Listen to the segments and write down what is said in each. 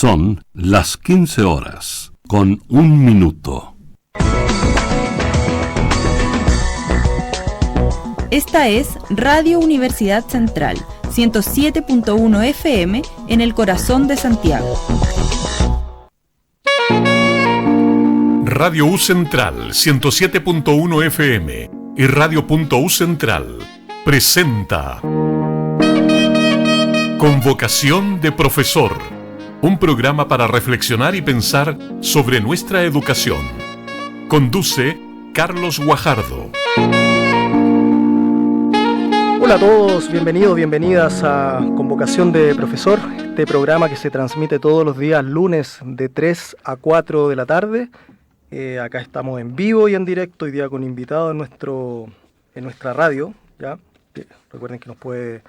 Son las 15 horas, con 1 minuto. Esta es Radio Universidad Central, 107.1 FM en el corazón de Santiago. Radio U Central, 107.1 FM y Radio.U Central presenta Convocación de Profesor, un programa para reflexionar y pensar sobre nuestra educación. Conduce Carlos Guajardo. Hola a todos, bienvenidos, bienvenidas a Convocación de Profesor, este programa que se transmite todos los días lunes de 3 a 4 de la tarde. Acá estamos en vivo y en directo, hoy día con invitados en nuestra radio, ¿ya? Recuerden que nos puede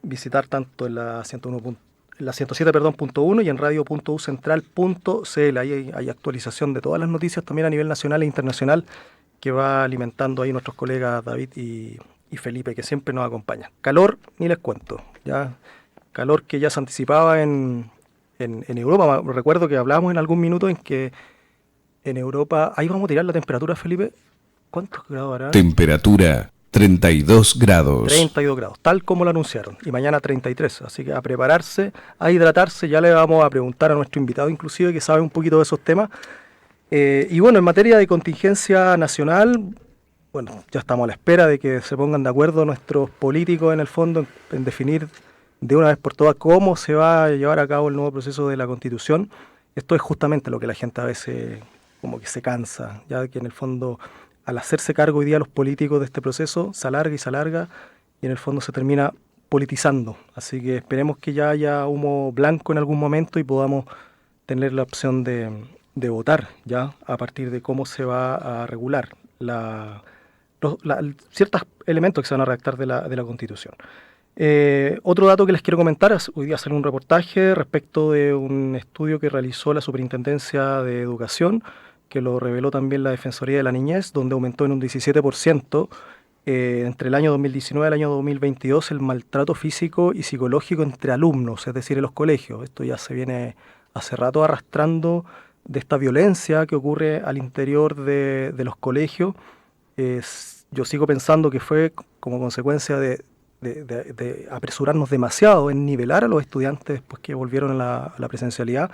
visitar tanto en la 107.1 y en radio.ucentral.cl. Ahí hay actualización de todas las noticias también a nivel nacional e internacional que va alimentando ahí nuestros colegas David y Felipe, que siempre nos acompañan. Calor, ni les cuento, ya calor que ya se anticipaba en Europa. Recuerdo que hablábamos en algún minuto en que en Europa, ahí vamos a tirar la temperatura, Felipe. ¿Cuántos grados hará? Temperatura 32 grados. 32 grados, tal como lo anunciaron. Y mañana 33, así que a prepararse, a hidratarse. Ya le vamos a preguntar a nuestro invitado, inclusive, que sabe un poquito de esos temas. Y bueno, en materia de contingencia nacional, bueno, ya estamos a la espera de que se pongan de acuerdo nuestros políticos en el fondo en definir de una vez por todas cómo se va a llevar a cabo el nuevo proceso de la Constitución. Esto es justamente lo que la gente a veces como que se cansa, ya que en el fondo al hacerse cargo hoy día los políticos de este proceso se alarga y en el fondo se termina politizando. Así que esperemos que ya haya humo blanco en algún momento y podamos tener la opción de votar ya a partir de cómo se va a regular ciertos elementos que se van a redactar de la Constitución. Otro dato que les quiero comentar es, hoy día salió un reportaje respecto de un estudio que realizó la Superintendencia de Educación, que lo reveló también la Defensoría de la Niñez, donde aumentó en un 17% entre el año 2019 y el año 2022 el maltrato físico y psicológico entre alumnos, es decir, en los colegios. Esto ya se viene hace rato arrastrando de esta violencia que ocurre al interior de los colegios. Yo sigo pensando que fue como consecuencia de apresurarnos demasiado en nivelar a los estudiantes después que volvieron a la presencialidad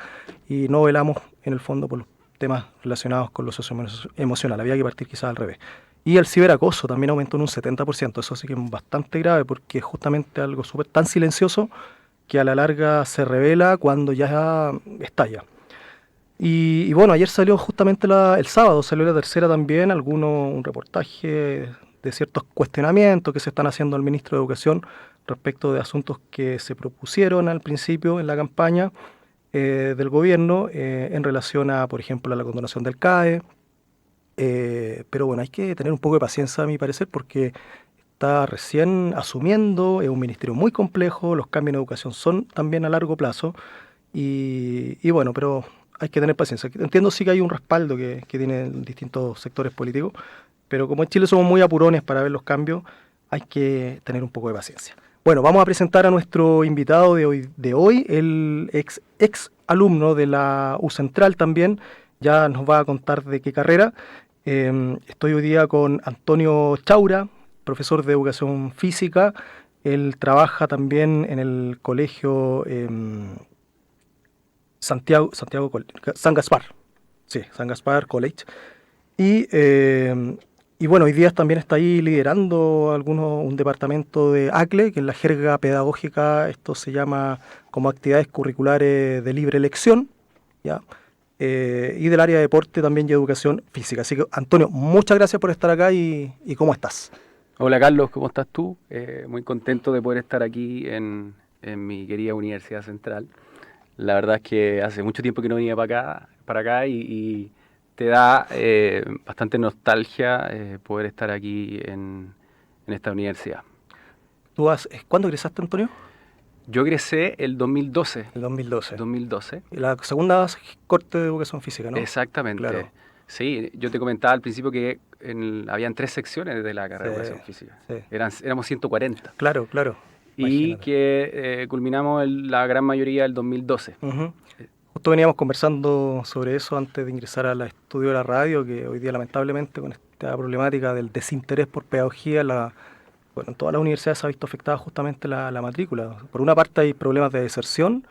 y no velamos en el fondo por los temas relacionados con lo socioemocional. Había que partir quizás al revés. Y el ciberacoso también aumentó en un 70%. Eso sí que es bastante grave porque es justamente algo tan silencioso que a la larga se revela cuando ya estalla. Y bueno, ayer salió justamente el sábado, salió la tercera también, un reportaje de ciertos cuestionamientos que se están haciendo al ministro de Educación respecto de asuntos que se propusieron al principio en la campaña del gobierno en relación a, por ejemplo, a la condonación del CAE. Pero bueno, hay que tener un poco de paciencia, a mi parecer, porque está recién asumiendo, es un ministerio muy complejo, los cambios en educación son también a largo plazo y bueno, pero hay que tener paciencia. Entiendo sí que hay un respaldo que tienen distintos sectores políticos, pero como en Chile somos muy apurones para ver los cambios, hay que tener un poco de paciencia. Bueno, vamos a presentar a nuestro invitado de hoy, el ex alumno de la U Central también, ya nos va a contar de qué carrera. Estoy hoy día con Antonio Chaura, profesor de Educación Física. Él trabaja también en el colegio San Gaspar College. Y bueno, hoy día también está ahí liderando un departamento de ACLE, que en la jerga pedagógica esto se llama como actividades curriculares de libre elección, ¿ya? Y del área de deporte también y educación física. Así que, Antonio, muchas gracias por estar acá y ¿cómo estás? Hola Carlos, ¿cómo estás tú? Muy contento de poder estar aquí en mi querida Universidad Central. La verdad es que hace mucho tiempo que no venía para acá y te da bastante nostalgia poder estar aquí en esta universidad. ¿Cuándo egresaste, Antonio? Yo egresé el 2012. El 2012. 2012. La segunda corte de educación física, ¿no? Exactamente. Claro. Sí, yo te comentaba al principio que habían 3 secciones de la carrera de educación física. Sí. Éramos 140. Claro. Y imagínate. Que culminamos la gran mayoría del 2012. Uh-huh. Justo veníamos conversando sobre eso antes de ingresar al estudio de la radio, que hoy día lamentablemente con esta problemática del desinterés por pedagogía, bueno, en todas las universidades se ha visto afectada justamente la matrícula. Por una parte hay problemas de deserción,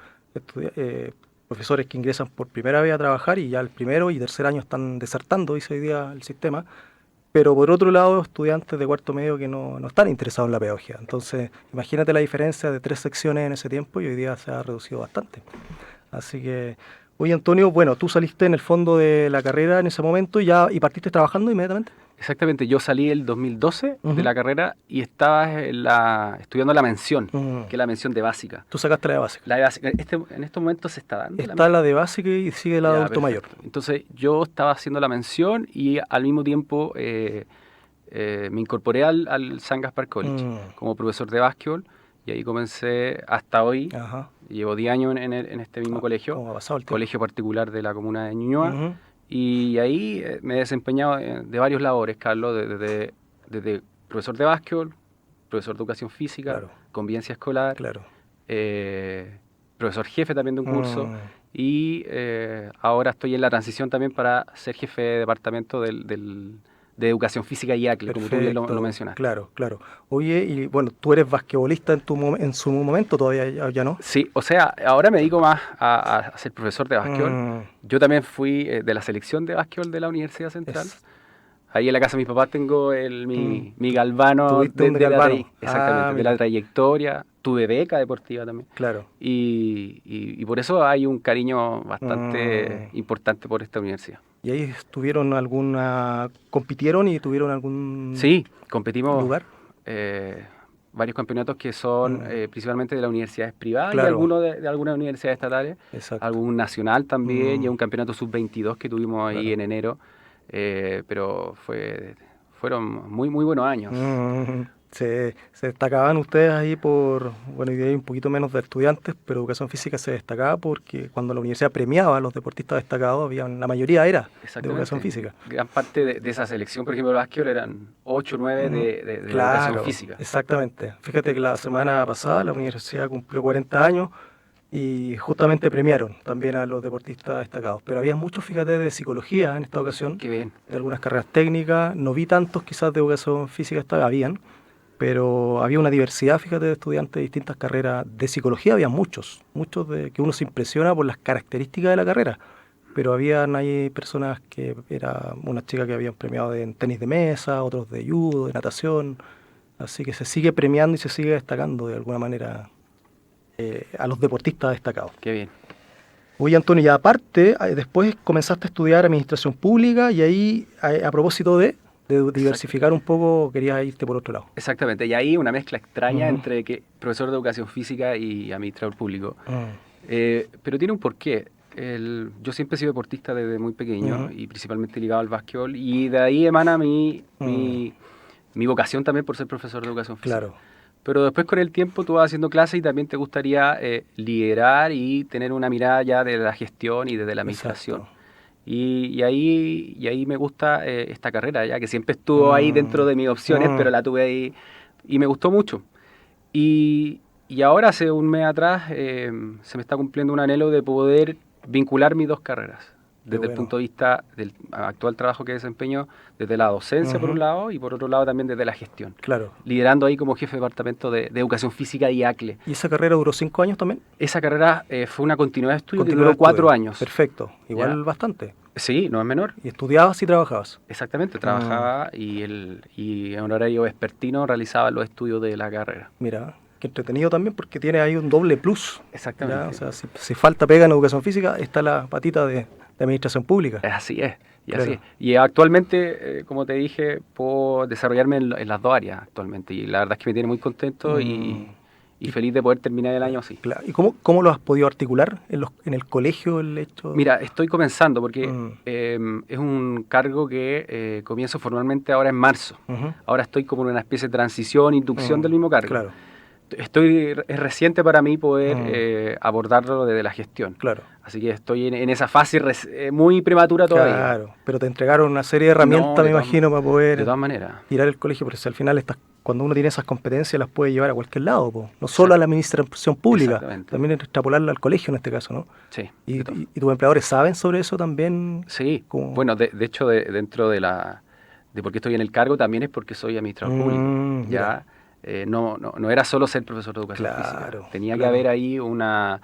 profesores que ingresan por primera vez a trabajar y ya el primero y tercer año están desertando, dice hoy día el sistema. Pero por otro lado, estudiantes de cuarto medio que no están interesados en la pedagogía. Entonces, imagínate la diferencia de 3 secciones en ese tiempo y hoy día se ha reducido bastante. Así que, oye Antonio, bueno, tú saliste en el fondo de la carrera en ese momento y partiste trabajando inmediatamente. Exactamente, yo salí el 2012 de la carrera y estaba estudiando la mención, que es la mención de básica. Tú sacaste la de básica. La de básica. En estos momentos se está dando. Está la de básica y sigue la de adulto mayor. Entonces yo estaba haciendo la mención y al mismo tiempo me incorporé al San Gaspar College como profesor de básquetbol y ahí comencé hasta hoy. Ajá. Llevo 10 años en este mismo colegio, ¿Cómo ha pasado el tiempo? Colegio particular de la comuna de Ñuñoa. Y ahí me he desempeñado de varios labores, Carlos, desde profesor de básquetbol, profesor de educación física, claro, convivencia escolar, claro, profesor jefe también de un curso, y ahora estoy en la transición también para ser jefe de departamento de educación física y ACLE, como tú bien lo mencionaste. Claro, claro. Oye, y bueno, tú eres basquetbolista en su momento, todavía ya no. Sí, o sea, ahora me dedico más a ser profesor de básquetbol. Yo también fui de la selección de básquetbol de la Universidad Central. Ahí en la casa de mis papás tengo mi galvano, exactamente, de la trayectoria. Tuve beca deportiva también. Claro. Y por eso hay un cariño bastante importante por esta universidad. ¿Y ahí compitieron y tuvieron algún Sí, competimos lugar? Varios campeonatos que son principalmente de las universidades privadas, claro, y algunos de algunas universidades estatales. Exacto. Algún nacional también, y un campeonato sub-22 que tuvimos ahí en enero. Pero fueron muy, muy buenos años. Se destacaban ustedes ahí bueno, y hay un poquito menos de estudiantes, pero educación física se destacaba porque cuando la universidad premiaba a los deportistas destacados, la mayoría era de educación física. Gran parte de esa selección, por ejemplo, el básquetbol eran 8 o 9 de educación física. Exactamente. Fíjate que la semana pasada la universidad cumplió 40 años y justamente premiaron también a los deportistas destacados. Pero había muchos, fíjate, de psicología en esta ocasión. Qué bien. De algunas carreras técnicas. No vi tantos quizás de educación física, habían. Pero había una diversidad, fíjate, de estudiantes de distintas carreras. De psicología había muchos que uno se impresiona por las características de la carrera. Pero habían ahí personas que era una chica que habían premiado en tenis de mesa, otros de judo, de natación. Así que se sigue premiando y se sigue destacando de alguna manera a los deportistas destacados. Qué bien. Oye, Antonio, y aparte, después comenzaste a estudiar administración pública y ahí, a propósito de diversificar un poco, querías irte por otro lado. Exactamente, y ahí una mezcla extraña entre profesor de educación física y administrador público. Pero tiene un porqué. Yo siempre he sido deportista desde muy pequeño y principalmente ligado al básquetbol, y de ahí emana mi vocación también por ser profesor de educación física. Claro. Pero después con el tiempo tú vas haciendo clases y también te gustaría liderar y tener una mirada ya de la gestión y desde la administración. Exacto. Y ahí me gusta esta carrera, ya que siempre estuvo ahí dentro de mis opciones, pero la tuve ahí y me gustó mucho. Y ahora, hace un mes atrás, se me está cumpliendo un anhelo de poder vincular mis dos carreras, desde el punto de vista del actual trabajo que desempeño, desde la docencia por un lado y por otro lado también desde la gestión. Claro. Liderando ahí como jefe de departamento de educación física y ACLE. ¿Y esa carrera duró 5 años también? Esa carrera fue una continuidad de estudio que duró 4 años. Perfecto, igual ¿ya? Bastante. Sí, no es menor. ¿Y estudiabas y trabajabas? Exactamente, trabajaba y en horario vespertino realizaba los estudios de la carrera. Mira, qué entretenido también porque tiene ahí un doble plus. Exactamente. ¿Ya? O sea, si falta pega en educación física, está la patita de administración pública. Así es. Y actualmente, como te dije, puedo desarrollarme en las dos áreas actualmente. Y la verdad es que me tiene muy contento y feliz de poder terminar el año así. Claro. ¿Y cómo lo has podido articular en el colegio, el hecho? Mira, estoy comenzando porque es un cargo que comienzo formalmente ahora en marzo. Ahora estoy como en una especie de transición, inducción del mismo cargo. Claro. es reciente para mí poder abordarlo desde la gestión. Claro. Así que estoy en esa fase muy prematura todavía. Claro, pero te entregaron una serie de herramientas, me imagino, para poder de todas maneras tirar el colegio, porque si al final cuando uno tiene esas competencias las puede llevar a cualquier lado, po. No solo a la administración pública, también extrapolarla al colegio en este caso, ¿no? Sí. ¿Y tus empleadores saben sobre eso también? Sí, bueno, de hecho, dentro de por qué estoy en el cargo también es porque soy administrador público. Ya no era solo ser profesor de educación física. Tenía que haber ahí una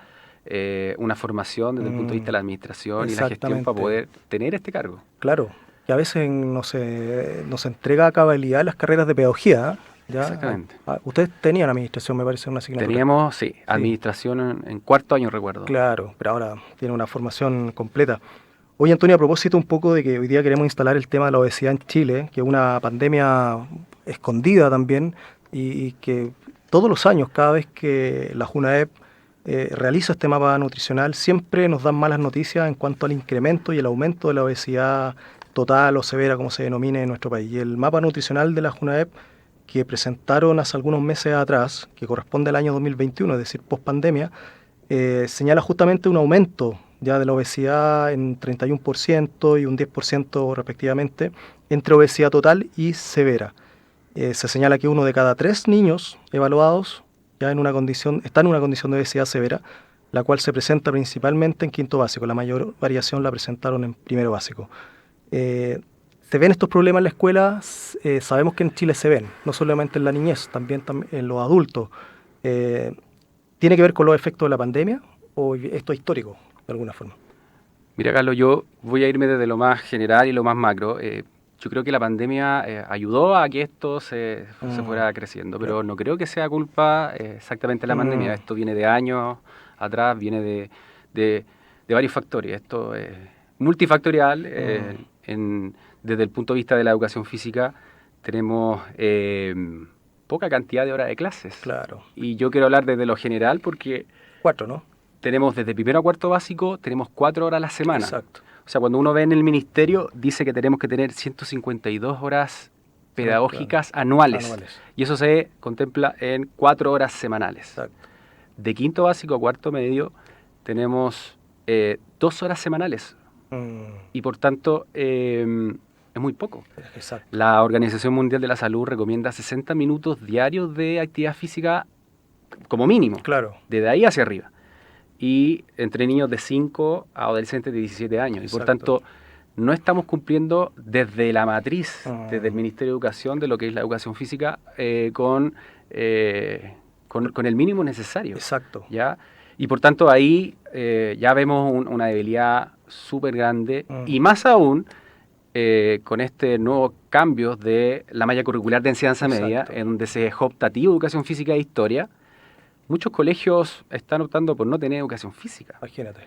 formación desde el punto de vista de la administración y la gestión para poder tener este cargo. Claro, que a veces no se entrega a cabalidad las carreras de pedagogía, ¿ya? Exactamente. Ustedes tenían administración, me parece, una asignatura. Teníamos, sí, administración en cuarto año, recuerdo. Claro, pero ahora tiene una formación completa. Oye, Antonio, a propósito un poco de que hoy día queremos instalar el tema de la obesidad en Chile, que es una pandemia escondida también, y que todos los años, cada vez que la JUNAEP realiza este mapa nutricional, siempre nos dan malas noticias en cuanto al incremento y el aumento de la obesidad total o severa, como se denomine en nuestro país. Y el mapa nutricional de la JUNAEP, que presentaron hace algunos meses atrás, que corresponde al año 2021, es decir, post-pandemia, señala justamente un aumento ya de la obesidad en 31% y un 10% respectivamente, entre obesidad total y severa. Se señala que 1 de cada 3 niños evaluados ya está en una condición de obesidad severa, la cual se presenta principalmente en quinto básico. La mayor variación la presentaron en primero básico. ¿Se ven estos problemas en la escuela? Sabemos que en Chile se ven, no solamente en la niñez, también en los adultos. ¿Tiene que ver con los efectos de la pandemia o esto es histórico de alguna forma? Mira, Carlos, yo voy a irme desde lo más general y lo más macro. Yo creo que la pandemia ayudó a que esto se fuera creciendo, pero no creo que sea culpa exactamente de la pandemia. Esto viene de años atrás, viene de varios factores. Esto es multifactorial. Desde el punto de vista de la educación física, tenemos poca cantidad de horas de clases. Claro. Y yo quiero hablar desde lo general porque... 4, ¿no? Tenemos desde primero a cuarto básico, tenemos 4 horas a la semana. Exacto. O sea, cuando uno ve en el ministerio, dice que tenemos que tener 152 horas pedagógicas anuales. Y eso se contempla en 4 horas semanales. Exacto. De quinto básico a cuarto medio, tenemos 2 horas semanales. Y por tanto, es muy poco. Exacto. La Organización Mundial de la Salud recomienda 60 minutos diarios de actividad física como mínimo. Claro. Desde ahí hacia arriba. Y entre niños de 5 a adolescentes de 17 años. Exacto. Y por tanto, no estamos cumpliendo desde la matriz, desde el Ministerio de Educación, de lo que es la educación física, con el mínimo necesario. Exacto. ¿Ya? Y por tanto, ahí ya vemos una debilidad súper grande. Y más aún, con este nuevo cambio de la malla curricular de enseñanza media, en donde se dejó optativo educación física e historia, muchos colegios están optando por no tener educación física. Imagínate.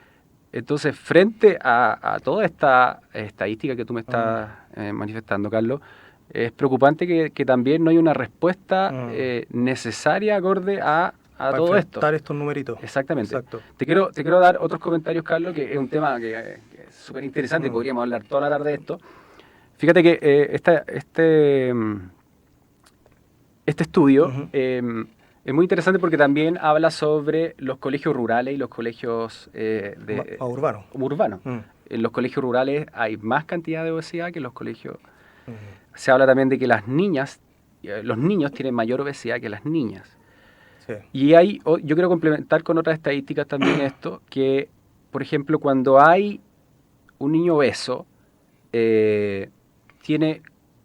Entonces, frente a toda esta estadística que tú me estás manifestando, Carlos, es preocupante que también no hay una respuesta necesaria acorde a todo esto. Para estos numeritos. Exactamente. Exacto. Te quiero dar otros comentarios, Carlos, que es un tema que es súper interesante, podríamos hablar toda la tarde de esto. Fíjate que este estudio... es muy interesante porque también habla sobre los colegios rurales y los colegios urbanos. En los colegios rurales hay más cantidad de obesidad que en los colegios... Se habla también de que los niños tienen mayor obesidad que las niñas. Sí. Y yo quiero complementar con otras estadísticas también esto, que, por ejemplo, cuando hay un niño obeso,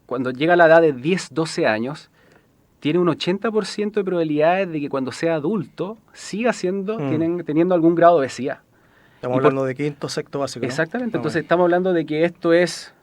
cuando llega a la edad de 10, 12 años, tiene un 80% de probabilidades de que cuando sea adulto siga teniendo algún grado de obesidad. Estamos hablando de quinto, sexto básico, ¿no? Exactamente, entonces estamos hablando de que esto es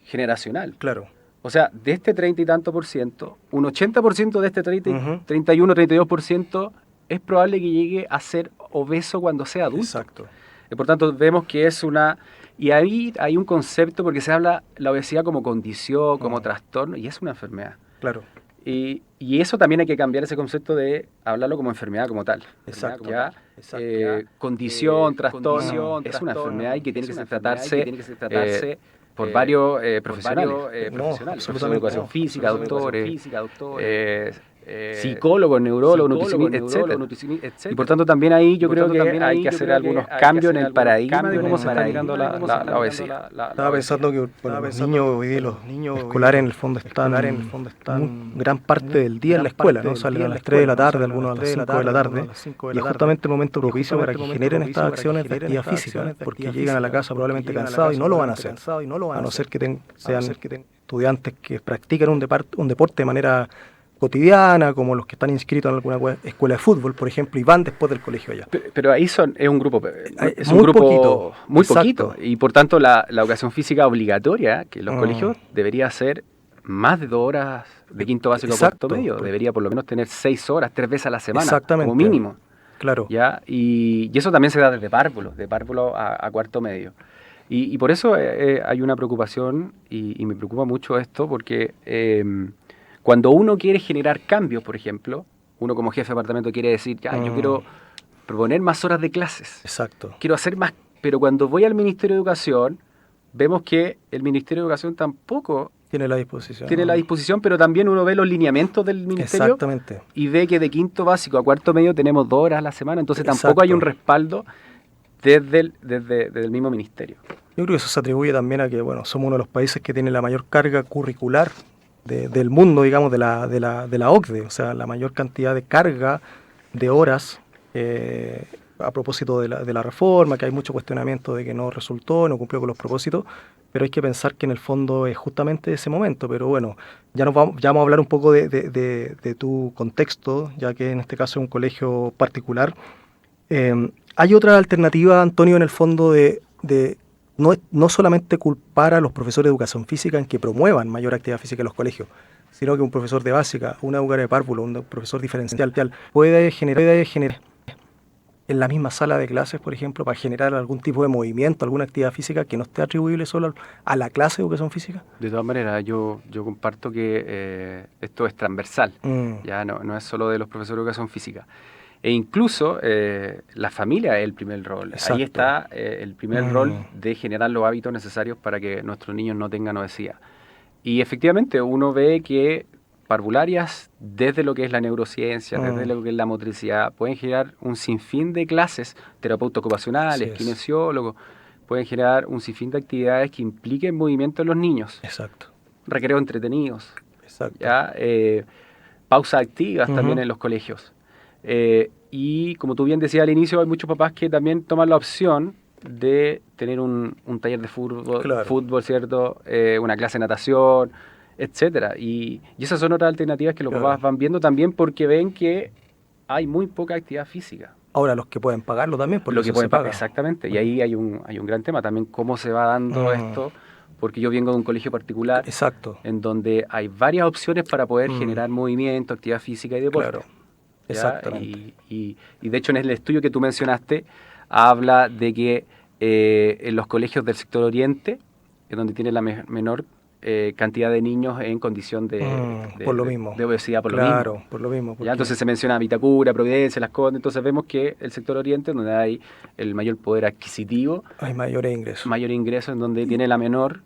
generacional. Claro. O sea, de este 30 y tanto por ciento, un 80% de este 31, 32% es probable que llegue a ser obeso cuando sea adulto. Exacto. Por tanto, vemos que es una... Y ahí hay un concepto, porque se habla la obesidad como condición, como trastorno, y es una enfermedad. Claro. Y eso también hay que cambiar ese concepto de hablarlo como enfermedad como tal. Exacto. Condición, trastorno, es una enfermedad y que tiene que tratarse por varios profesionales. Profesores de educación física, doctores, psicólogos, neurólogos, nutricionistas, etc. Y por tanto también ahí yo creo que hay que hacer algunos cambios en el paradigma de cómo se está mirando la obesidad. Estaba pensando que los niños hoy día, los niños escolares en el fondo están gran parte del día en la escuela, ¿no? Salen a las 3 de la tarde, algunos a las 5 de la tarde, y es justamente el momento propicio para que generen estas acciones de actividad física, porque llegan a la casa probablemente cansados y no lo van a hacer, a no ser que sean estudiantes que practican un deporte de manera cotidiana, como los que están inscritos en alguna escuela de fútbol, por ejemplo, y van después del colegio allá. Pero ahí es un grupo muy poquito, y por tanto la educación física obligatoria que en los colegios debería ser más de 2 horas de quinto básico a cuarto medio, debería por lo menos tener 6 horas, 3 veces a la semana, como mínimo. Claro. ¿Ya? Y eso también se da desde párvulo a cuarto medio. Y por eso hay una preocupación, y me preocupa mucho esto, porque cuando uno quiere generar cambios, por ejemplo, uno como jefe de departamento quiere decir, yo quiero proponer más horas de clases. Exacto. Quiero hacer más, pero cuando voy al Ministerio de Educación, vemos que el Ministerio de Educación tampoco tiene la disposición, pero también uno ve los lineamientos del Ministerio. Exactamente. Y ve que de quinto básico a cuarto medio tenemos 2 horas a la semana, entonces tampoco hay un respaldo desde el mismo Ministerio. Yo creo que eso se atribuye también a que, somos uno de los países que tiene la mayor carga curricular del mundo, digamos, de la OCDE, o sea, la mayor cantidad de carga de horas a propósito de la reforma, que hay mucho cuestionamiento de que no resultó, no cumplió con los propósitos, pero hay que pensar que en el fondo es justamente ese momento. Pero bueno, ya vamos a hablar un poco de tu contexto, ya que en este caso es un colegio particular. Hay otra alternativa, Antonio, en el fondo de no solamente culpar a los profesores de educación física en que promuevan mayor actividad física en los colegios, sino que un profesor de básica, una educadora de párvulo, un profesor diferencial, puede generar en la misma sala de clases, por ejemplo, para generar algún tipo de movimiento, alguna actividad física que no esté atribuible solo a la clase de educación física. De todas maneras, yo comparto que esto es transversal, ya no es solo de los profesores de educación física. E incluso la familia es el primer rol. Exacto. Ahí está el primer rol de generar los hábitos necesarios para que nuestros niños no tengan obesidad. Y efectivamente uno ve que parvularias, desde lo que es la neurociencia, desde lo que es la motricidad, pueden generar un sinfín de clases, terapeutas ocupacionales, kinesiólogos, pueden generar un sinfín de actividades que impliquen movimiento en los niños. Exacto. Recreos entretenidos. Exacto. ¿Ya? Pausas activas también en los colegios. Y como tú bien decías al inicio, hay muchos papás que también toman la opción de tener un taller de fútbol, ¿cierto? Una clase de natación, etcétera. Y esas son otras alternativas que los papás van viendo también porque ven que hay muy poca actividad física. Ahora los que pueden pagarlo también, porque los que pueden pagar, exactamente. Y ahí hay un gran tema también, cómo se va dando esto, porque yo vengo de un colegio particular, en donde hay varias opciones para poder generar movimiento, actividad física y deporte. Claro. Exactamente. Y de hecho en el estudio que tú mencionaste habla de que en los colegios del sector oriente, es donde tiene la menor cantidad de niños en condición de obesidad por lo mismo. ¿Ya? Entonces se menciona Vitacura, Providencia, Las Condes, entonces vemos que el sector oriente, donde hay el mayor poder adquisitivo, hay mayores ingresos, en donde tiene la menor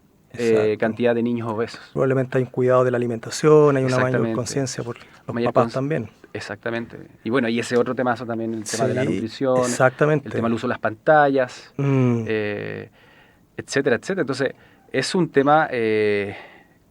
cantidad de niños obesos. Probablemente hay un cuidado de la alimentación, hay una mayor conciencia por los papás también. Exactamente. Y bueno, y ese otro temazo también, el tema de la nutrición, el tema del uso de las pantallas, etcétera, etcétera. Entonces, es un tema que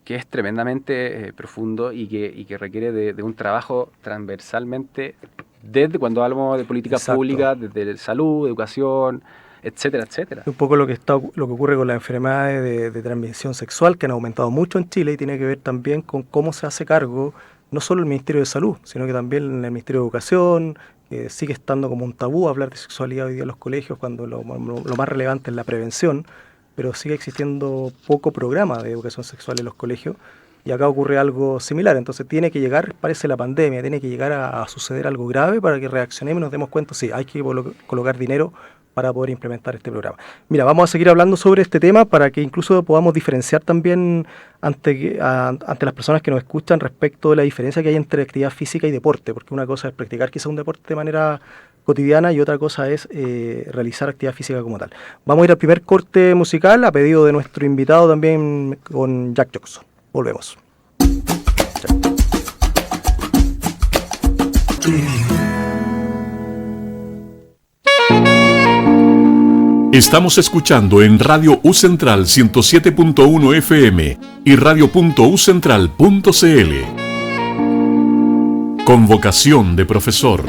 es tremendamente profundo y que requiere de un trabajo transversalmente desde cuando hablamos de políticas públicas, desde salud, educación, etcétera, etcétera. Un poco lo que ocurre con las enfermedades de transmisión sexual, que han aumentado mucho en Chile y tiene que ver también con cómo se hace cargo no solo el Ministerio de Salud, sino que también en el Ministerio de Educación. Sigue estando como un tabú hablar de sexualidad hoy día en los colegios, cuando lo más relevante es la prevención, pero sigue existiendo poco programa de educación sexual en los colegios, y acá ocurre algo similar. Entonces tiene que llegar, parece la pandemia, tiene que llegar a suceder algo grave para que reaccionemos y nos demos cuenta, hay que colocar dinero para poder implementar este programa. Mira, vamos a seguir hablando sobre este tema para que incluso podamos diferenciar también ante las personas que nos escuchan respecto de la diferencia que hay entre actividad física y deporte, porque una cosa es practicar quizá un deporte de manera cotidiana y otra cosa es realizar actividad física como tal. Vamos a ir al primer corte musical a pedido de nuestro invitado también con Jack Johnson. Volvemos. tú. Estamos escuchando en Radio U Central 107.1 FM y radio.ucentral.cl. Convocación de profesor.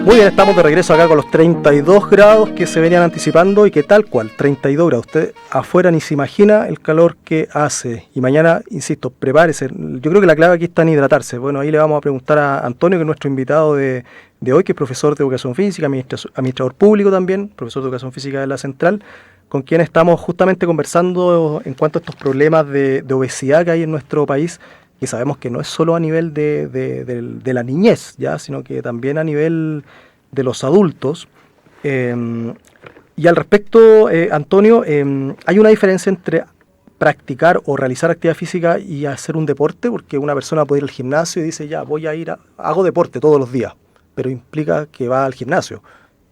Muy bien, estamos de regreso acá con los 32 grados que se venían anticipando y que tal cual, 32 grados. Usted afuera ni se imagina el calor que hace. Y mañana, insisto, prepárese. Yo creo que la clave aquí está en hidratarse. Bueno, ahí le vamos a preguntar a Antonio, que es nuestro invitado de hoy, que es profesor de Educación Física, administrador público también, profesor de Educación Física de la Central, con quien estamos justamente conversando en cuanto a estos problemas de obesidad que hay en nuestro país, que sabemos que no es solo a nivel de la niñez, ya, sino que también a nivel de los adultos. Y al respecto, Antonio, ¿hay una diferencia entre practicar o realizar actividad física y hacer un deporte? Porque una persona puede ir al gimnasio y dice, ya, voy a ir, hago deporte todos los días, pero implica que va al gimnasio.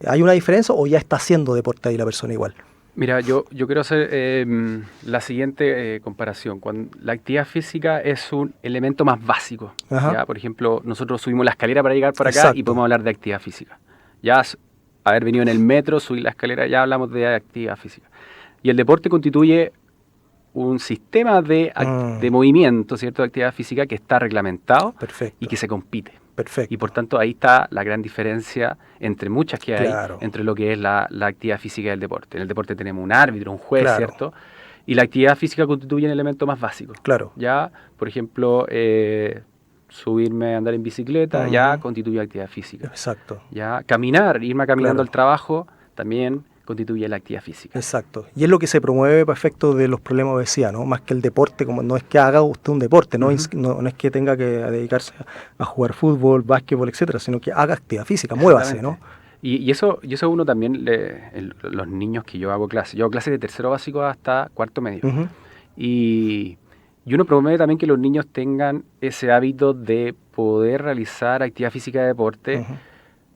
¿Hay una diferencia o ya está haciendo deporte ahí la persona igual? Mira, yo quiero hacer la siguiente comparación. La actividad física es un elemento más básico. ¿Ya? Por ejemplo, nosotros subimos la escalera para llegar para acá. Exacto. Y podemos hablar de actividad física. Ya haber venido en el metro, subir la escalera, ya hablamos de actividad física. Y el deporte constituye un sistema de movimiento, ¿cierto? De actividad física que está reglamentado. Perfecto. Y que se compite. Perfecto. Y por tanto ahí está la gran diferencia entre muchas que hay, entre lo que es la actividad física y el deporte. En el deporte tenemos un árbitro, un juez, ¿cierto? Y la actividad física constituye un elemento más básico. Claro. Ya, por ejemplo, subirme a andar en bicicleta, ya constituye actividad física. Exacto. Ya, irme caminando al trabajo, también constituye la actividad física. Exacto. Y es lo que se promueve para efectos de los problemas de obesidad, ¿no? Más que el deporte, como no es que haga usted un deporte, no, no es que tenga que dedicarse a jugar fútbol, básquetbol, etcétera, sino que haga actividad física, muévase, ¿no? Y eso uno también, los niños que yo hago clases de tercero básico hasta cuarto medio. Y uno promueve también que los niños tengan ese hábito de poder realizar actividad física de deporte,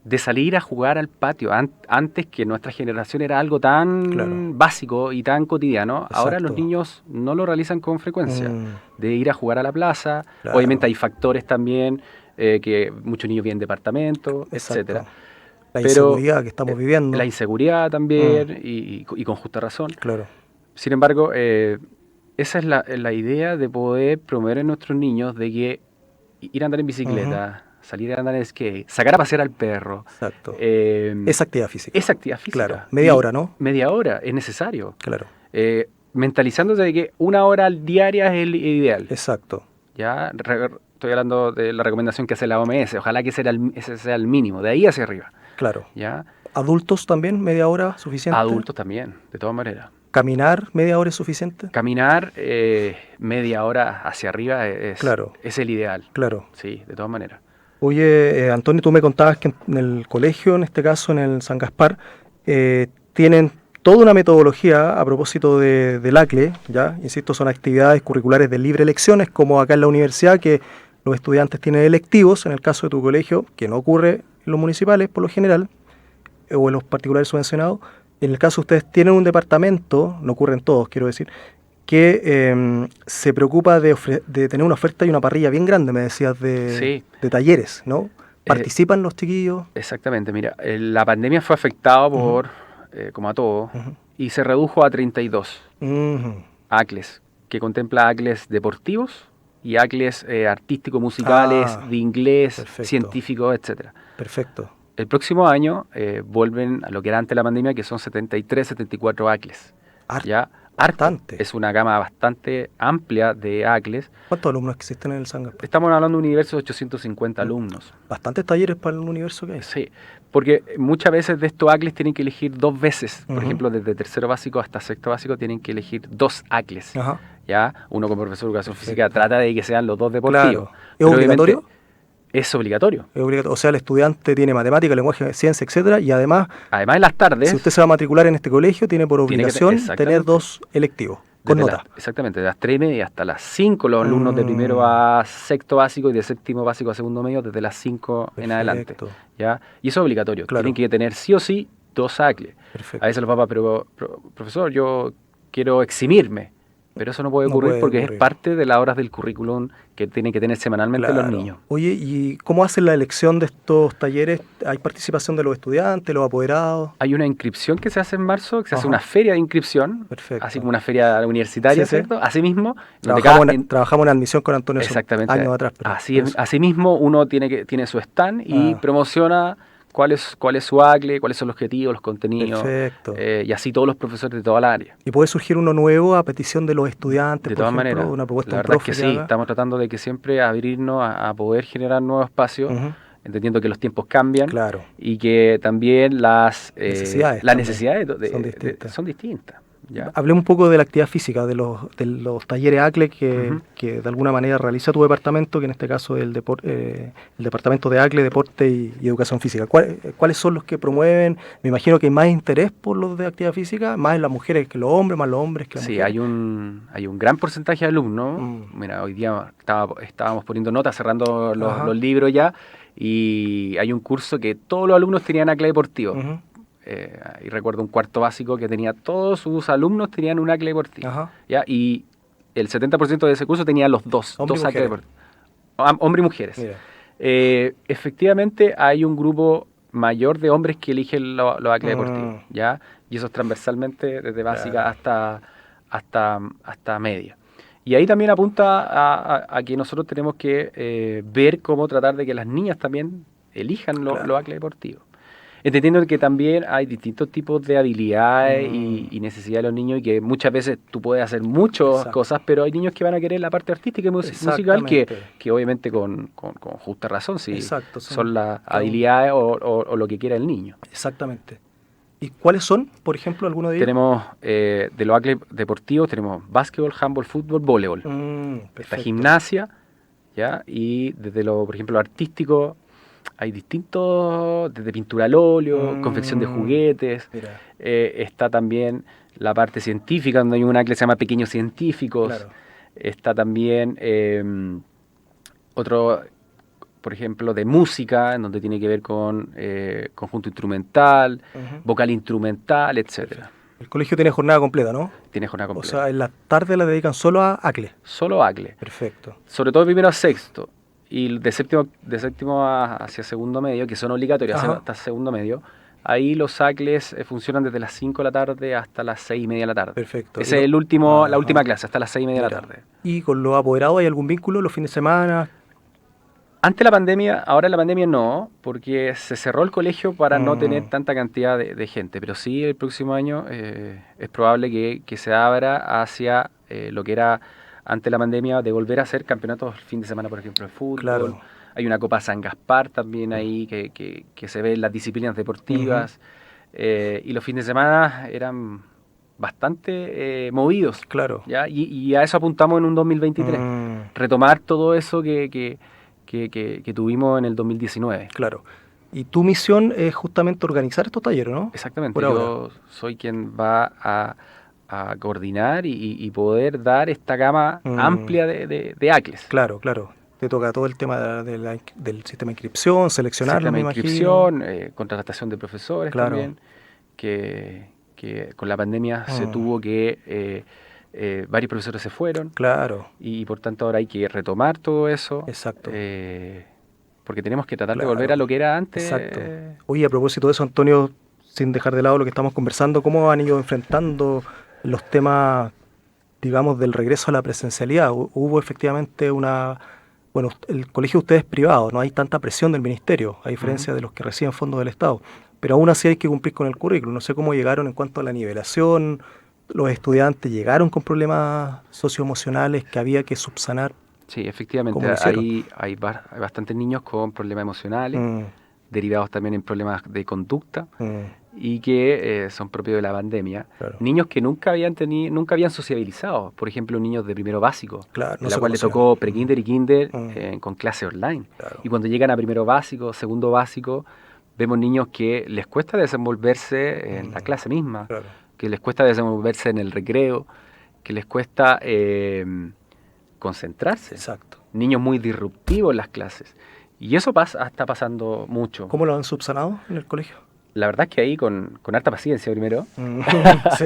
de salir a jugar al patio. Antes, que nuestra generación era algo tan básico y tan cotidiano, ahora los niños no lo realizan con frecuencia, de ir a jugar a la plaza. Obviamente hay factores también, que muchos niños viven en departamentos, etcétera. La inseguridad que estamos viviendo. La inseguridad también, y con justa razón. Claro. Sin embargo, esa es la idea de poder promover en nuestros niños de que ir a andar en bicicleta, salir a andar en skate, sacar a pasear al perro. Exacto. Es actividad física. Es actividad física. Claro. Media hora, ¿no? Media hora, es necesario. Claro. Mentalizándose de que una hora diaria es el ideal. Exacto. Ya, estoy hablando de la recomendación que hace la OMS. Ojalá que ese sea el mínimo, de ahí hacia arriba. Claro. ¿Ya? ¿Adultos también, media hora suficiente? Adultos también, de todas maneras. ¿Caminar media hora es suficiente? Caminar media hora hacia arriba es el ideal. Claro. Sí, de todas maneras. Oye, Antonio, tú me contabas que en el colegio, en este caso en el San Gaspar, tienen toda una metodología a propósito del ACLE, ¿ya? Insisto, son actividades curriculares de libre elecciones, como acá en la universidad, que los estudiantes tienen electivos, en el caso de tu colegio, que no ocurre en los municipales por lo general, o en los particulares subvencionados. En el caso de ustedes tienen un departamento, no ocurre en todos, quiero decir, que se preocupa de tener una oferta y una parrilla bien grande, me decías, de talleres, ¿no? ¿Participan los chiquillos? Exactamente, mira, la pandemia fue afectada por, como a todos, y se redujo a 32 ACLES, que contempla ACLES deportivos y ACLES artístico-musicales, de inglés, científicos, etcétera. Perfecto. El próximo año vuelven a lo que era antes de la pandemia, que son 73, 74 ACLES. ¿Ya? Bastante. Es una gama bastante amplia de ACLES. ¿Cuántos alumnos existen en el San Gaspar? Estamos hablando de un universo de 850 alumnos. Bastantes talleres para el universo que hay. Sí, porque muchas veces de estos ACLES tienen que elegir 2 veces. Por ejemplo, desde tercero básico hasta sexto básico tienen que elegir 2 ACLES. ¿Ya? Uno como profesor de educación física trata de que sean los 2 deportivos. Claro. ¿Es obligatorio? Es obligatorio. Es obligatorio. O sea, el estudiante tiene matemática, lenguaje, ciencia, etcétera, y además en las tardes, si usted se va a matricular en este colegio, tiene por obligación tener 2 electivos con nota. Exactamente, de las 3:30 hasta las 5 los alumnos de primero a sexto básico y de séptimo básico a segundo medio, desde las 5 en adelante. ¿Ya? Y eso es obligatorio. Claro. Tienen que tener sí o sí 2 ACLES. A veces los papás, pero profesor, yo quiero eximirme. pero eso no puede No ocurrir puede porque ocurrir. es parte de las horas del currículum que tienen que tener semanalmente los Claro. niños. Oye, ¿y cómo hacen la elección de estos talleres? ¿Hay participación de los estudiantes, los apoderados? Hay una inscripción que se hace en marzo, que se hace Ajá. una feria de inscripción, Perfecto. así como una feria universitaria, Sí, sí. ¿cierto? Asimismo, donde Trabajamos, cada- trabajamos en admisión con Antonio hace exactamente. años atrás. Pero Así, por eso. asimismo, uno tiene su stand y promociona cuál es su ACLE, cuáles son los objetivos, los contenidos, Perfecto. y así todos los profesores de toda la área. ¿Y puede surgir uno nuevo a petición de los estudiantes, De por todas ejemplo? maneras, Una propuesta la de un verdad es profe que que sí, haga? estamos tratando de que siempre abrirnos a poder generar nuevos espacios, Ujú. entendiendo que los tiempos cambian Claro. y que también las Necesidades necesidades son distintas. son distintas. ¿ya? Hablemos un poco de la actividad física, de los talleres ACLE Ujú. que de alguna manera realiza tu departamento, que en este caso es el departamento de ACLE, Deporte y Educación Física. ¿Cuáles son los que promueven? Me imagino que hay más interés por los de actividad física, más en las mujeres que los hombres, más los hombres que las Sí, mujeres. hay un gran porcentaje de alumnos. Mira, hoy día estábamos poniendo notas, cerrando Ajá. los libros ya, y hay un curso que todos los alumnos tenían ACLE deportivo. Ujú. Y recuerdo un cuarto básico que tenía, todos sus alumnos tenían un ACLE deportivo. Ajá. ¿ya? Y el 70% de ese curso tenía los dos Hombre y ACLE mujeres. deportivos. Hombres y mujeres. Mira. Efectivamente hay un grupo mayor de hombres que eligen los ACLE Mm. deportivos, ¿ya? Y eso es transversalmente desde básica hasta media. Y ahí también apunta a que nosotros tenemos que ver cómo tratar de que las niñas también elijan los ACLE deportivos. Entendiendo que también hay distintos tipos de habilidades y necesidades de los niños y que muchas veces tú puedes hacer muchas Exacto. cosas, pero hay niños que van a querer la parte artística y musical Exactamente. que obviamente con justa razón, sí, Exacto, son las habilidades o lo que quiera el niño. Exactamente. ¿Y cuáles son, por ejemplo, algunos de ellos? Tenemos de los ACLE deportivos, tenemos básquetbol, handball, fútbol, voleibol. Está Perfecto. gimnasia, ¿ya? Y desde lo, por ejemplo, artístico, hay distintos, desde pintura al óleo, confección de juguetes. Mira. Está también la parte científica, donde hay una que se llama Pequeños Científicos. Claro. Está también otro, por ejemplo, de música, en donde tiene que ver con conjunto instrumental, Ujú. vocal instrumental, etcétera. El colegio tiene jornada completa, ¿no? Tiene jornada O completa. sea, en la tarde la dedican solo a ACLE. Solo ACLE. Perfecto. Sobre todo de primero a sexto. Y de séptimo hacia segundo medio, que son obligatorios Ajá. hasta segundo medio, ahí los ACLES funcionan desde las 5 de la tarde hasta las 6:30 de la tarde. Perfecto. Esa es la última Ajá. clase, hasta las 6:30 de la Mira. tarde. ¿Y con los apoderados hay algún vínculo los fines de semana? Antes de la pandemia, ahora en la pandemia no, porque se cerró el colegio para no Mm. tener tanta cantidad de gente. Pero sí, el próximo año es probable que se abra hacia lo que era antes de la pandemia, de volver a hacer campeonatos el fin de semana, por ejemplo, de fútbol. Claro. Hay una Copa San Gaspar también ahí que se ve en las disciplinas deportivas. Y los fines de semana eran bastante movidos. Claro. ¿ya? Y a eso apuntamos en un 2023. Retomar todo eso que tuvimos en el 2019. Claro. Y tu misión es justamente organizar estos talleres, ¿no? Exactamente. Por Yo ahora. soy quien va a coordinar y poder dar esta gama amplia de ACLES. Claro, claro. Te toca todo el tema del sistema de inscripción, seleccionarlo, Sistema me de imagino. inscripción, contratación de profesores Claro. también, que con la pandemia se tuvo que... varios profesores se fueron Claro, y por tanto ahora hay que retomar todo eso. exacto. Porque tenemos que tratar Claro. de volver a lo que era antes. Exacto. Oye, a propósito de eso, Antonio, sin dejar de lado lo que estamos conversando, ¿cómo han ido enfrentando los temas, digamos, del regreso a la presencialidad? Hubo efectivamente bueno, el colegio de ustedes es privado, no hay tanta presión del ministerio, a diferencia de los que reciben fondos del Estado, pero aún así hay que cumplir con el currículum. No sé cómo llegaron en cuanto a la nivelación, los estudiantes llegaron con problemas socioemocionales que había que subsanar. Sí, efectivamente, ¿Cómo lo hicieron? hay bastantes niños con problemas emocionales, Mm, derivados también en problemas de conducta mm, y que son propios de la pandemia. Claro. Niños que nunca habían sociabilizado, por ejemplo, niños de primero básico, Claro, no en se la cual le conocían. tocó pre-kinder y kinder Mm. con clase online. Claro. Y cuando llegan a primero básico, segundo básico, vemos niños que les cuesta desenvolverse en la clase misma, Claro. que les cuesta desenvolverse en el recreo, que les cuesta concentrarse. Exacto. Niños muy disruptivos en las clases. Y eso está pasando mucho. ¿Cómo lo han subsanado en el colegio? La verdad es que ahí con harta paciencia primero, Mm, sí.